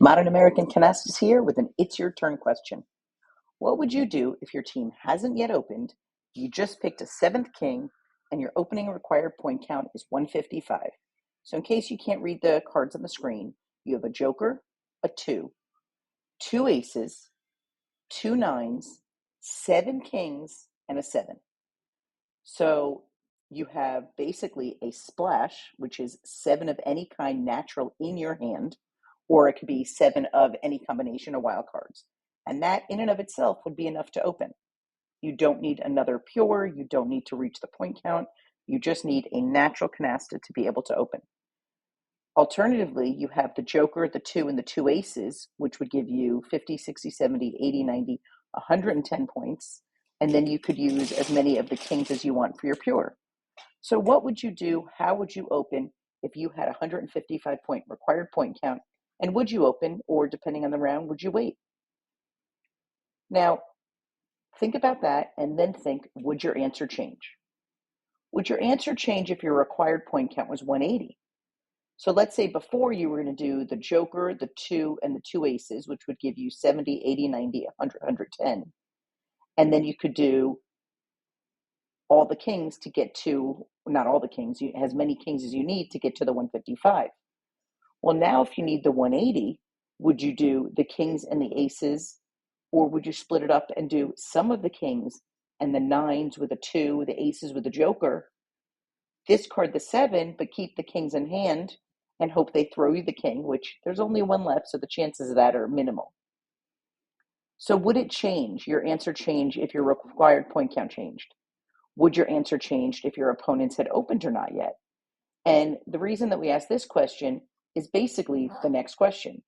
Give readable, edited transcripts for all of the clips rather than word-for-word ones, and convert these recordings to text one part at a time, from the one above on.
Modern American Canasta is here with an It's Your Turn question. What would you do if your team hasn't yet opened, you just picked a seventh king, and your opening required point count is 155? So in case you can't read the cards on the screen, you have a joker, a two aces, two nines, seven kings, and a seven. So you have basically a splash, which is seven of any kind natural in your hand, or it could be seven of any combination of wild cards. And that in and of itself would be enough to open. You don't need another pure, you don't need to reach the point count, you just need a natural canasta to be able to open. Alternatively, you have the joker, the two, and the two aces, which would give you 50, 60, 70, 80, 90, 110 points. And then you could use as many of the kings as you want for your pure. So what would you do? How would you open if you had a 155 point required point count? And would you open, or depending on the round, would you wait? Now, think about that and then think, would your answer change? Would your answer change if your required point count was 180? So let's say before you were going to do the joker, the two, and the two aces, which would give you 70, 80, 90, 100, 110. And then you could do all the kings to get to, not all the kings, as many kings as you need to get to the 155. Well, now if you need the 180, would you do the kings and the aces, or would you split it up and do some of the kings and the nines with a two, the aces with a joker, discard the seven, but keep the kings in hand and hope they throw you the king, which there's only one left, so the chances of that are minimal. So would it change, your answer change, if your required point count changed? Would your answer change if your opponents had opened or not yet? And the reason that we ask this question is basically the next question.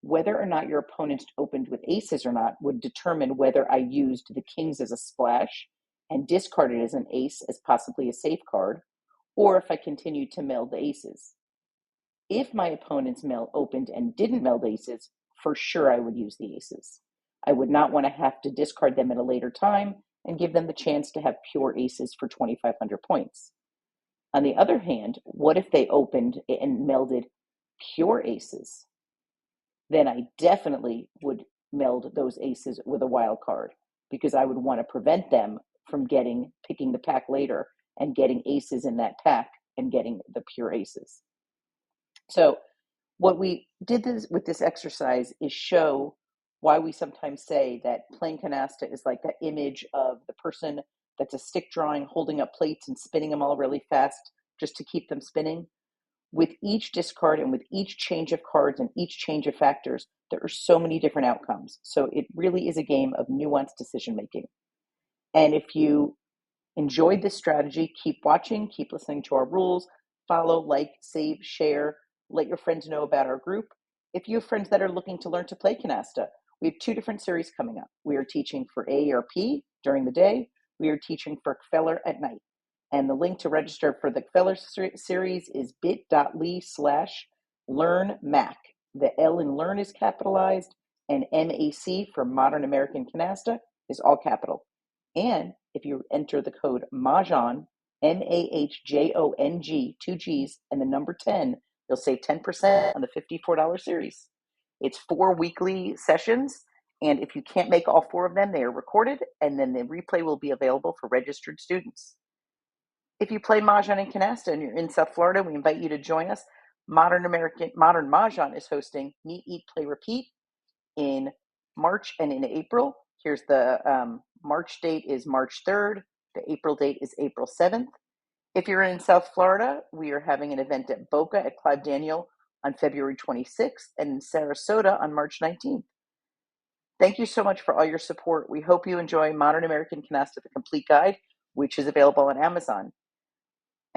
Whether or not your opponents opened with aces or not would determine whether I used the kings as a splash and discarded as an ace as possibly a safe card, or if I continued to meld the aces. If my opponent's opened and didn't meld aces, for sure I would use the aces. I would not want to have to discard them at a later time and give them the chance to have pure aces for 2,500 points. On the other hand, what if they opened and melded pure aces? Then I definitely would meld those aces with a wild card, because I would want to prevent them from picking the pack later and getting aces in that pack and getting the pure aces. So what we did with this exercise is show why we sometimes say that playing canasta is like that image of the person that's a stick drawing, holding up plates and spinning them all really fast just to keep them spinning. With each discard and with each change of cards and each change of factors, there are so many different outcomes. So it really is a game of nuanced decision making. And if you enjoyed this strategy, keep watching, keep listening to our rules, follow, like, save, share, let your friends know about our group. If you have friends that are looking to learn to play canasta, we have two different series coming up. We are teaching for AARP during the day. We are teaching for Kveller at night. And the link to register for the Kveller series is bit.ly/learnmac. The L in learn is capitalized, and MAC for Modern American Canasta is all capital. And if you enter the code MAHJONG, MAHJONG, two G's, and the number 10, you'll save 10% on the $54 series. It's 4 weekly sessions, and if you can't make all 4 of them, they are recorded, and then the replay will be available for registered students. If you play Mahjong and Canasta and you're in South Florida, we invite you to join us. Modern Mahjong is hosting Meet, Eat, Play, Repeat in March and in April. Here's the March date is March 3rd. The April date is April 7th. If you're in South Florida, we are having an event at Boca at Clive Daniel on February 26th and in Sarasota on March 19th. Thank you so much for all your support. We hope you enjoy Modern American Canasta, the complete guide, which is available on Amazon.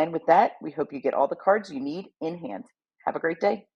And with that, we hope you get all the cards you need in hand. Have a great day.